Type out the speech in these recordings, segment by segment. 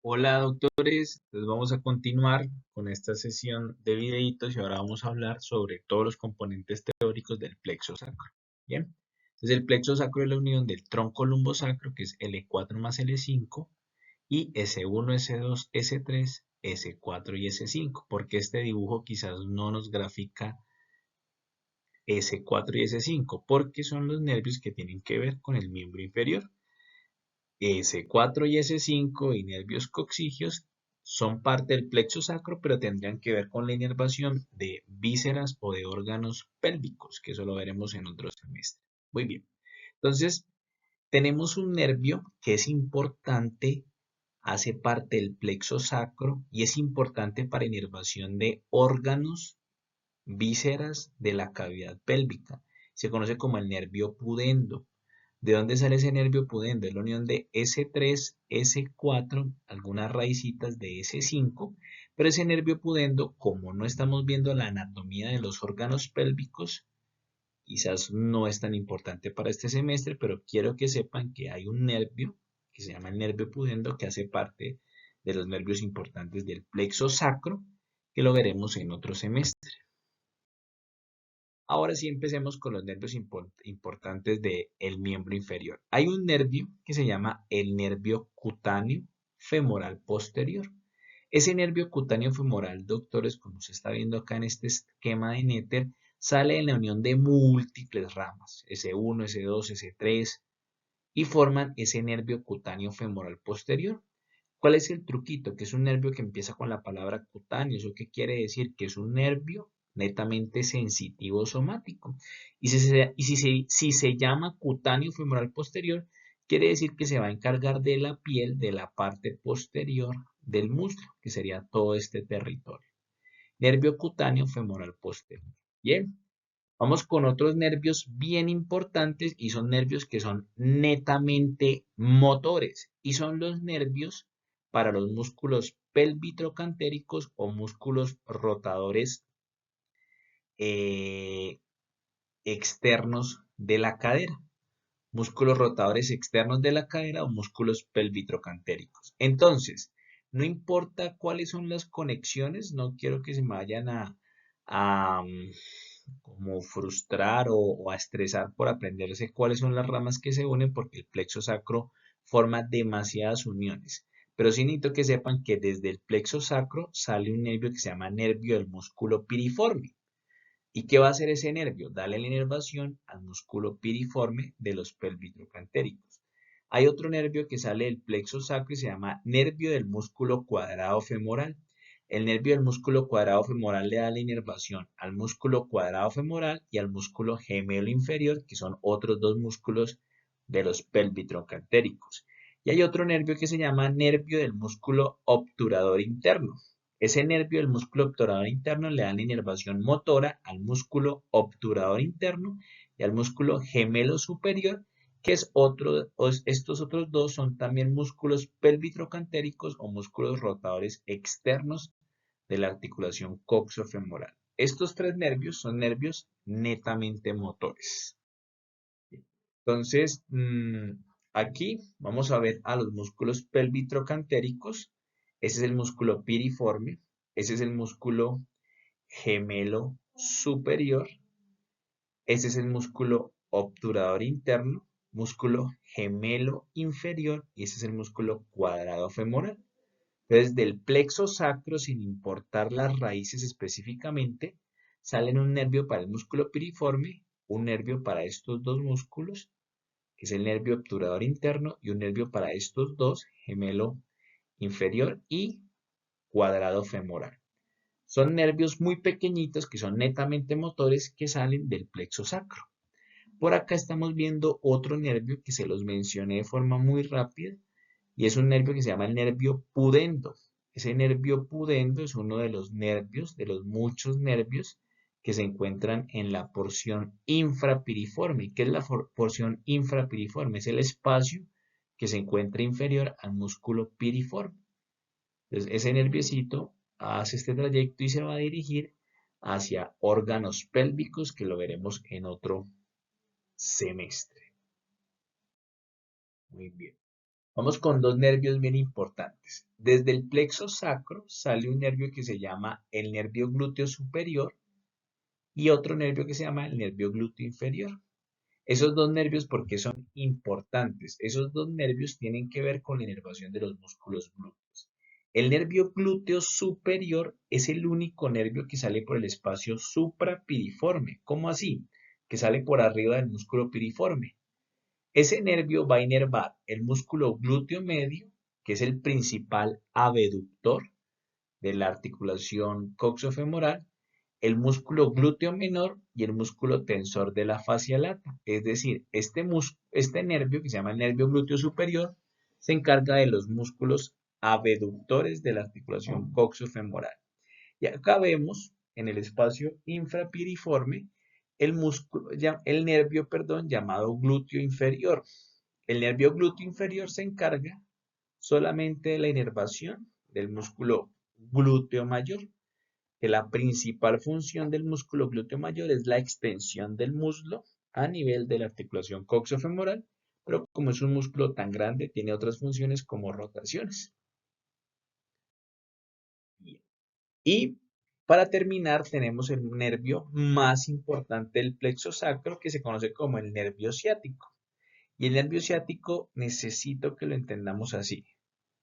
Hola doctores, entonces vamos a continuar con esta sesión de videitos y ahora vamos a hablar sobre todos los componentes teóricos del plexo sacro. Bien, entonces el plexo sacro es la unión del tronco lumbosacro, que es L4 más L5, y S1, S2, S3, S4 y S5, porque este dibujo quizás no nos grafica S4 y S5, porque son los nervios que tienen que ver con el miembro inferior. S4 y S5 y nervios coccigios son parte del plexo sacro, pero tendrían que ver con la inervación de vísceras o de órganos pélvicos, que eso lo veremos en otro semestre. Muy bien. Entonces, tenemos un nervio que es importante, hace parte del plexo sacro y es importante para inervación de órganos, vísceras de la cavidad pélvica. Se conoce como el nervio pudendo. ¿De dónde sale ese nervio pudendo? Es la unión de S3, S4, algunas raicitas de S5, pero ese nervio pudendo, como no estamos viendo la anatomía de los órganos pélvicos, quizás no es tan importante para este semestre, pero quiero que sepan que hay un nervio que se llama el nervio pudendo que hace parte de los nervios importantes del plexo sacro, que lo veremos en otro semestre. Ahora sí empecemos con los nervios importantes del miembro inferior. Hay un nervio que se llama el nervio cutáneo femoral posterior. Ese nervio cutáneo femoral, doctores, como se está viendo acá en este esquema de Netter, sale en la unión de múltiples ramas, S1, S2, S3, y forman ese nervio cutáneo femoral posterior. ¿Cuál es el truquito? Que es un nervio que empieza con la palabra cutáneo. ¿Eso qué quiere decir? Que es un nervio netamente sensitivo somático. Y si se llama cutáneo femoral posterior, quiere decir que se va a encargar de la piel de la parte posterior del muslo, que sería todo este territorio. Nervio cutáneo femoral posterior. Bien, vamos con otros nervios bien importantes y son nervios que son netamente motores y son los nervios para los músculos pelvitrocantéricos o músculos rotadores eh, externos de la cadera. Músculos rotadores externos de la cadera o músculos pelvitrocantéricos. Entonces, no importa cuáles son las conexiones, no quiero que se me vayan a como frustrar o a estresar por aprenderse cuáles son las ramas que se unen porque el plexo sacro forma demasiadas uniones. Pero sí necesito que sepan que desde el plexo sacro sale un nervio que se llama nervio del músculo piriforme. ¿Y qué va a hacer ese nervio? Darle la inervación al músculo piriforme de los pelvitrocantéricos. Hay otro nervio que sale del plexo sacro y se llama nervio del músculo cuadrado femoral. El nervio del músculo cuadrado femoral le da la inervación al músculo cuadrado femoral y al músculo gemelo inferior, que son otros dos músculos de los pelvitrocantéricos. Y hay otro nervio que se llama nervio del músculo obturador interno. Ese nervio del músculo obturador interno le da la inervación motora al músculo obturador interno y al músculo gemelo superior, que es estos otros dos son también músculos pelvitrocantéricos o músculos rotadores externos de la articulación coxofemoral. Estos tres nervios son nervios netamente motores. Entonces, aquí vamos a ver a los músculos pelvitrocantéricos. Ese es el músculo piriforme. Ese es el músculo gemelo superior. Ese es el músculo obturador interno, músculo gemelo inferior y ese es el músculo cuadrado femoral. Entonces, del plexo sacro, sin importar las raíces específicamente, salen un nervio para el músculo piriforme, un nervio para estos dos músculos, que es el nervio obturador interno, y un nervio para estos dos, gemelo inferior y cuadrado femoral. Son nervios muy pequeñitos que son netamente motores que salen del plexo sacro. Por acá estamos viendo otro nervio que se los mencioné de forma muy rápida y es un nervio que se llama el nervio pudendo. Ese nervio pudendo es uno de los nervios, de los muchos nervios que se encuentran en la porción infrapiriforme. ¿Qué es la porción infrapiriforme? Es el espacio que se encuentra inferior al músculo piriforme. Entonces, ese nerviecito hace este trayecto y se va a dirigir hacia órganos pélvicos, que lo veremos en otro semestre. Muy bien. Vamos con dos nervios bien importantes. Desde el plexo sacro sale un nervio que se llama el nervio glúteo superior y otro nervio que se llama el nervio glúteo inferior. Esos dos nervios, ¿por qué son importantes? Esos dos nervios tienen que ver con la inervación de los músculos glúteos. El nervio glúteo superior es el único nervio que sale por el espacio suprapiriforme. ¿Cómo así? Que sale por arriba del músculo piriforme. Ese nervio va a inervar el músculo glúteo medio, que es el principal abductor de la articulación coxofemoral, el músculo glúteo menor y el músculo tensor de la fascia lata. Es decir, este nervio, que se llama el nervio glúteo superior, se encarga de los músculos abductores de la articulación coxofemoral. Y acá vemos en el espacio infrapiriforme el nervio, llamado glúteo inferior. El nervio glúteo inferior se encarga solamente de la inervación del músculo glúteo mayor, que la principal función del músculo glúteo mayor es la extensión del muslo a nivel de la articulación coxofemoral, pero como es un músculo tan grande, tiene otras funciones como rotaciones. Y para terminar, tenemos el nervio más importante del plexo sacro, que se conoce como el nervio ciático. Y el nervio ciático necesito que lo entendamos así.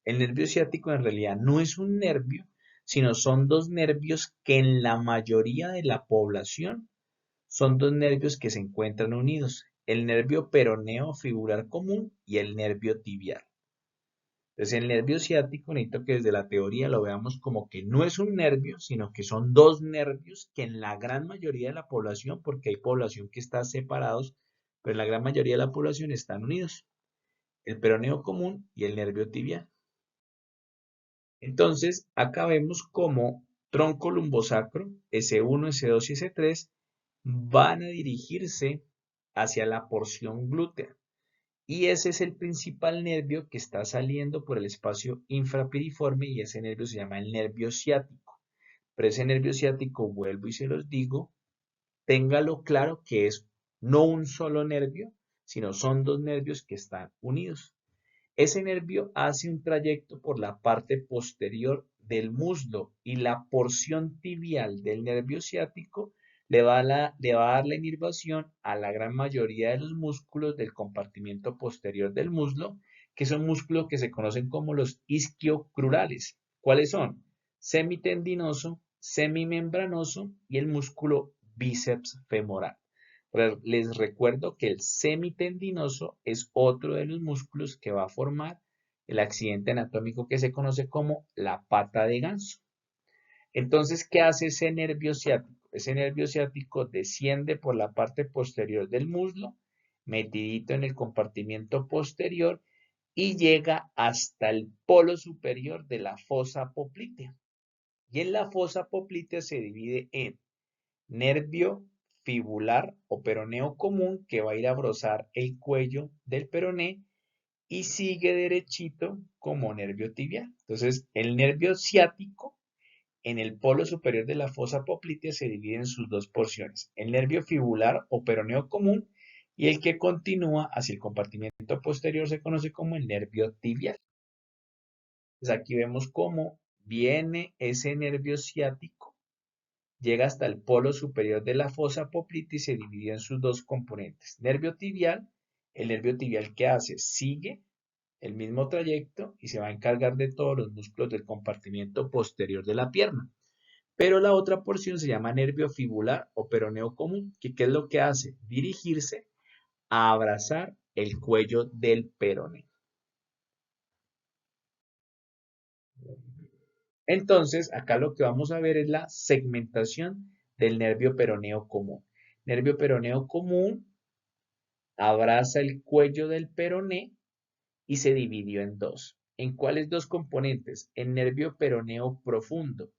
El nervio ciático en realidad no es un nervio, sino son dos nervios que en la mayoría de la población son dos nervios que se encuentran unidos. El nervio peroneo fibular común y el nervio tibial. Entonces el nervio ciático necesito que desde la teoría lo veamos como que no es un nervio, sino que son dos nervios que en la gran mayoría de la población, porque hay población que está separados, pero en la gran mayoría de la población están unidos. El peroneo común y el nervio tibial. Entonces, acá vemos cómo tronco lumbosacro, S1, S2 y S3 van a dirigirse hacia la porción glútea. Y ese es el principal nervio que está saliendo por el espacio infrapiriforme y ese nervio se llama el nervio ciático. Pero ese nervio ciático, vuelvo y se los digo, téngalo claro que es no un solo nervio, sino son dos nervios que están unidos. Ese nervio hace un trayecto por la parte posterior del muslo y la porción tibial del nervio ciático le va a dar la inervación a la gran mayoría de los músculos del compartimiento posterior del muslo, que son músculos que se conocen como los isquiocrurales. ¿Cuáles son? Semitendinoso, semimembranoso y el músculo bíceps femoral. Pero les recuerdo que el semitendinoso es otro de los músculos que va a formar el accidente anatómico que se conoce como la pata de ganso. Entonces, ¿qué hace ese nervio ciático? Ese nervio ciático desciende por la parte posterior del muslo, metidito en el compartimiento posterior, y llega hasta el polo superior de la fosa poplitea. Y en la fosa poplitea se divide en nervio fibular o peroneo común que va a ir a brozar el cuello del peroné y sigue derechito como nervio tibial. Entonces, el nervio ciático en el polo superior de la fosa poplitea se divide en sus dos porciones, el nervio fibular o peroneo común y el que continúa hacia el compartimiento posterior se conoce como el nervio tibial. Entonces, aquí vemos cómo viene ese nervio ciático, llega hasta el polo superior de la fosa poplitea y se divide en sus dos componentes. Nervio tibial, el nervio tibial que hace, sigue el mismo trayecto y se va a encargar de todos los músculos del compartimiento posterior de la pierna. Pero la otra porción se llama nervio fibular o peroneo común, que ¿qué es lo que hace? Dirigirse a abrazar el cuello del peroné. Entonces, acá lo que vamos a ver es la segmentación del nervio peroneo común. Nervio peroneo común abraza el cuello del peroné y se dividió en dos. ¿En cuáles dos componentes? El nervio peroneo profundo.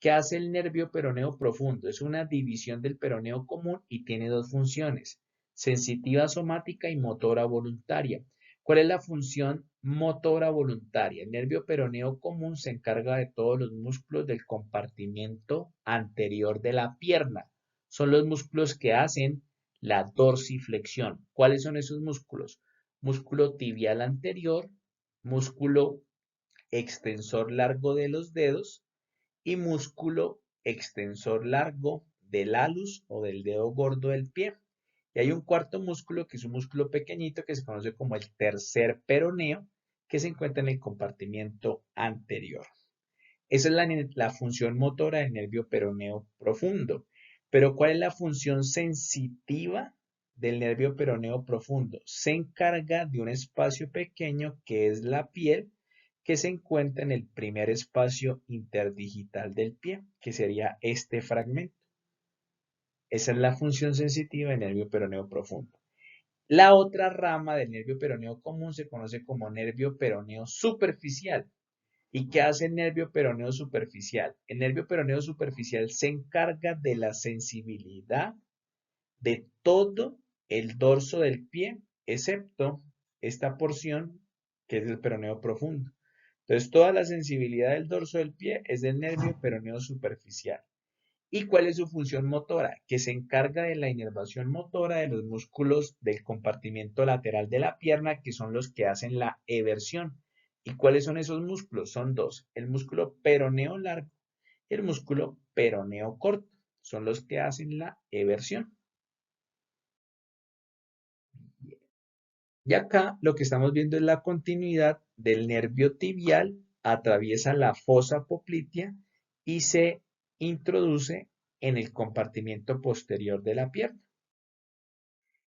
¿Qué hace el nervio peroneo profundo? Es una división del peroneo común y tiene dos funciones, sensitiva somática y motora voluntaria. ¿Cuál es la función motora voluntaria? El nervio peroneo común se encarga de todos los músculos del compartimiento anterior de la pierna. Son los músculos que hacen la dorsiflexión. ¿Cuáles son esos músculos? Músculo tibial anterior, músculo extensor largo de los dedos y músculo extensor largo del alus o del dedo gordo del pie. Y hay un cuarto músculo que es un músculo pequeñito que se conoce como el tercer peroneo, que se encuentra en el compartimiento anterior. Esa es la función motora del nervio peroneo profundo. Pero ¿cuál es la función sensitiva del nervio peroneo profundo? Se encarga de un espacio pequeño que es la piel, que se encuentra en el primer espacio interdigital del pie, que sería este fragmento. Esa es la función sensitiva del nervio peroneo profundo. La otra rama del nervio peroneo común se conoce como nervio peroneo superficial. ¿Y qué hace el nervio peroneo superficial? El nervio peroneo superficial se encarga de la sensibilidad de todo el dorso del pie, excepto esta porción que es el peroneo profundo. Entonces, toda la sensibilidad del dorso del pie es del nervio peroneo superficial. ¿Y cuál es su función motora? Que se encarga de la inervación motora de los músculos del compartimento lateral de la pierna, que son los que hacen la eversión. ¿Y cuáles son esos músculos? Son dos, el músculo peroneo largo y el músculo peroneo corto. Son los que hacen la eversión. Y acá lo que estamos viendo es la continuidad del nervio tibial, atraviesa la fosa poplitea y se introduce en el compartimento posterior de la pierna.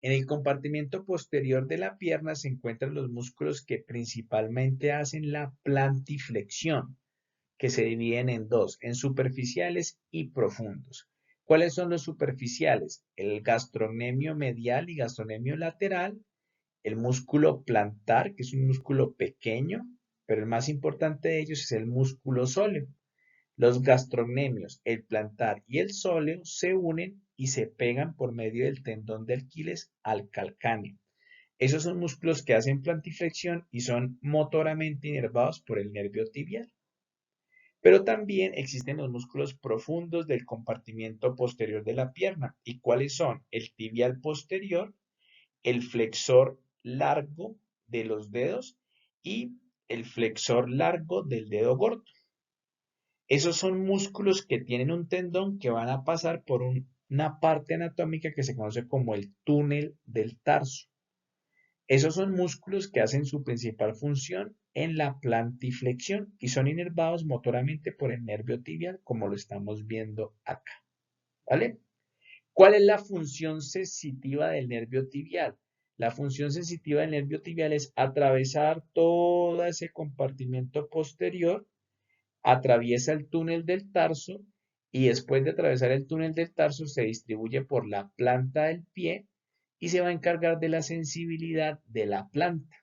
En el compartimento posterior de la pierna se encuentran los músculos que principalmente hacen la plantiflexión, que se dividen en dos, en superficiales y profundos. ¿Cuáles son los superficiales? El gastrocnemio medial y gastrocnemio lateral, el músculo plantar, que es un músculo pequeño, pero el más importante de ellos es el músculo sóleo. Los gastrocnemios, el plantar y el sóleo se unen y se pegan por medio del tendón de Aquiles al calcáneo. Esos son músculos que hacen plantiflexión y son motoramente inervados por el nervio tibial. Pero también existen los músculos profundos del compartimiento posterior de la pierna. ¿Y cuáles son? El tibial posterior, el flexor largo de los dedos y el flexor largo del dedo gordo. Esos son músculos que tienen un tendón que van a pasar por una parte anatómica que se conoce como el túnel del tarso. Esos son músculos que hacen su principal función en la plantiflexión y son inervados motoramente por el nervio tibial, como lo estamos viendo acá. ¿Vale? ¿Cuál es la función sensitiva del nervio tibial? La función sensitiva del nervio tibial es atravesar todo ese compartimento posterior, atraviesa el túnel del tarso y después de atravesar el túnel del tarso se distribuye por la planta del pie y se va a encargar de la sensibilidad de la planta,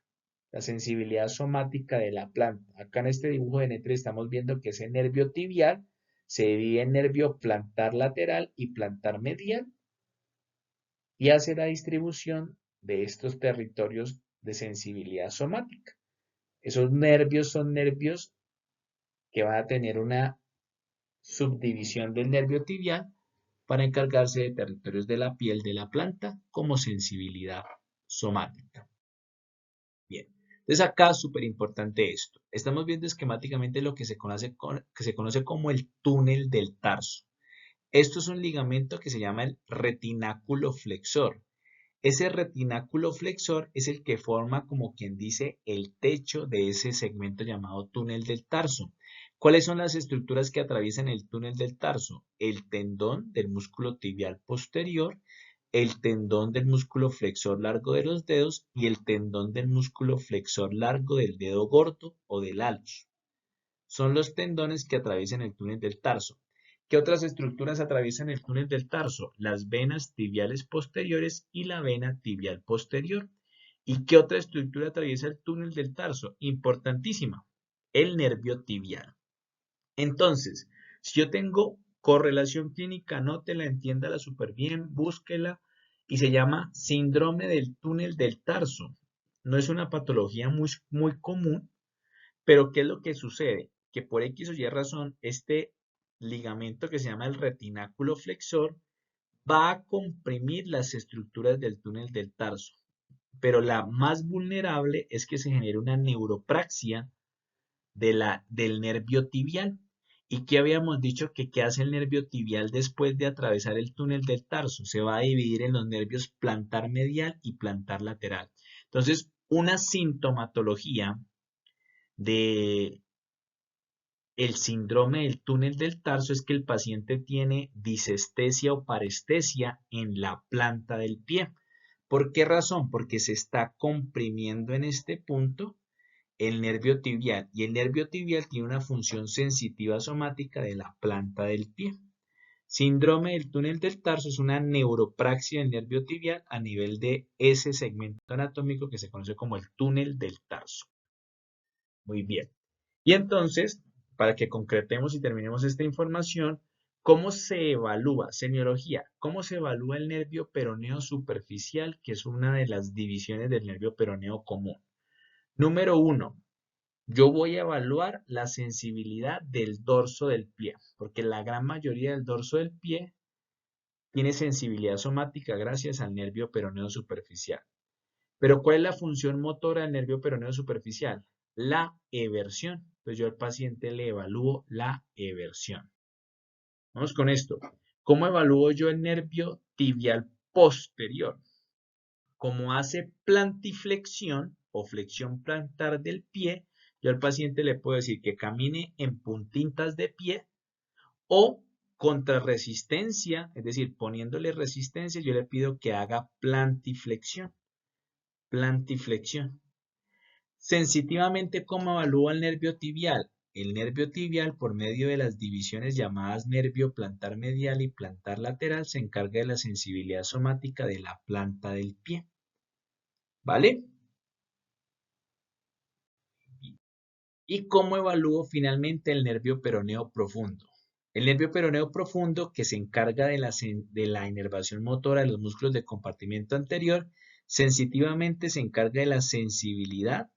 la sensibilidad somática de la planta. Acá en este dibujo de N3 estamos viendo que ese nervio tibial se divide en nervio plantar lateral y plantar medial y hace la distribución de estos territorios de sensibilidad somática. Esos nervios son nervios que van a tener una subdivisión del nervio tibial para encargarse de territorios de la piel de la planta como sensibilidad somática. Bien, entonces acá es súper importante esto. Estamos viendo esquemáticamente lo que se conoce como el túnel del tarso. Esto es un ligamento que se llama el retináculo flexor. Ese retináculo flexor es el que forma, como quien dice, el techo de ese segmento llamado túnel del tarso. ¿Cuáles son las estructuras que atraviesan el túnel del tarso? El tendón del músculo tibial posterior, el tendón del músculo flexor largo de los dedos y el tendón del músculo flexor largo del dedo gordo o del alus. Son los tendones que atraviesan el túnel del tarso. ¿Qué otras estructuras atraviesan el túnel del tarso? Las venas tibiales posteriores y la vena tibial posterior. ¿Y qué otra estructura atraviesa el túnel del tarso? Importantísima, el nervio tibial. Entonces, si yo tengo correlación clínica, anótela, entiéndala súper bien, búsquela, y se llama síndrome del túnel del tarso. No es una patología muy común, pero ¿qué es lo que sucede? Que por X o Y razón, este ligamento que se llama el retináculo flexor va a comprimir las estructuras del túnel del tarso. Pero la más vulnerable es que se genere una neuropraxia del nervio tibial. ¿Y qué habíamos dicho? Que qué hace el nervio tibial después de atravesar el túnel del tarso. Se va a dividir en los nervios plantar medial y plantar lateral. Entonces, una sintomatología de el síndrome del túnel del tarso es que el paciente tiene disestesia o parestesia en la planta del pie. ¿Por qué razón? Porque se está comprimiendo en este punto el nervio tibial, y el nervio tibial tiene una función sensitiva somática de la planta del pie. Síndrome del túnel del tarso es una neuropraxia del nervio tibial a nivel de ese segmento anatómico que se conoce como el túnel del tarso. Muy bien. Y entonces, para que concretemos y terminemos esta información, ¿cómo se evalúa? Semiología. ¿Cómo se evalúa el nervio peroneo superficial, que es una de las divisiones del nervio peroneo común? Número 1. Yo voy a evaluar la sensibilidad del dorso del pie, porque la gran mayoría del dorso del pie tiene sensibilidad somática gracias al nervio peroneo superficial. Pero ¿cuál es la función motora del nervio peroneo superficial? La eversión. Entonces yo al paciente le evalúo la eversión. Vamos con esto. ¿Cómo evalúo yo el nervio tibial posterior? Como hace plantiflexión o flexión plantar del pie, yo al paciente le puedo decir que camine en puntitas de pie o contra resistencia, es decir, poniéndole resistencia, yo le pido que haga plantiflexión. Plantiflexión. Sensitivamente, ¿cómo evalúa el nervio tibial? El nervio tibial, por medio de las divisiones llamadas nervio plantar medial y plantar lateral, se encarga de la sensibilidad somática de la planta del pie. ¿Vale? ¿Y cómo evalúo finalmente el nervio peroneo profundo? El nervio peroneo profundo, que se encarga de la inervación motora de los músculos del compartimiento anterior, sensitivamente se encarga de la sensibilidad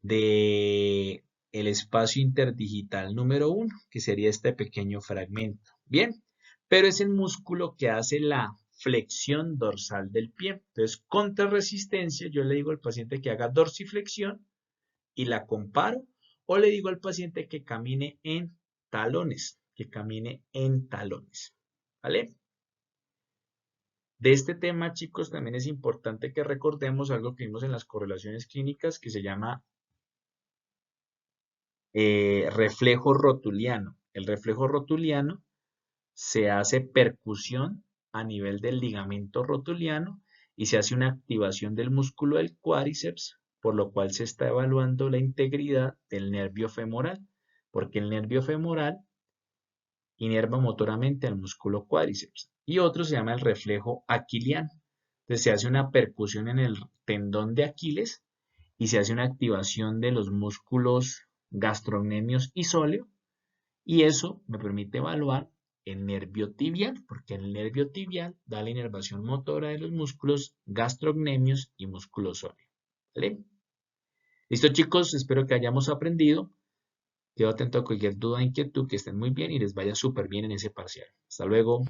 de el espacio interdigital número 1, que sería este pequeño fragmento. Bien, pero es el músculo que hace la flexión dorsal del pie. Entonces, contra resistencia, yo le digo al paciente que haga dorsiflexión y la comparo, o le digo al paciente que camine en talones, ¿vale? De este tema, chicos, también es importante que recordemos algo que vimos en las correlaciones clínicas que se llama reflejo rotuliano. El reflejo rotuliano se hace percusión a nivel del ligamento rotuliano y se hace una activación del músculo del cuádriceps, por lo cual se está evaluando la integridad del nervio femoral, porque el nervio femoral inerva motoramente al músculo cuádriceps. Y otro se llama el reflejo aquiliano. Entonces se hace una percusión en el tendón de Aquiles y se hace una activación de los músculos gastrocnemios y sóleo, y eso me permite evaluar el nervio tibial, porque el nervio tibial da la inervación motora de los músculos gastrocnemios y músculo sóleo. ¿Vale? Listo, chicos, espero que hayamos aprendido. Quedo atento a cualquier duda o inquietud, que estén muy bien y les vaya súper bien en ese parcial. Hasta luego.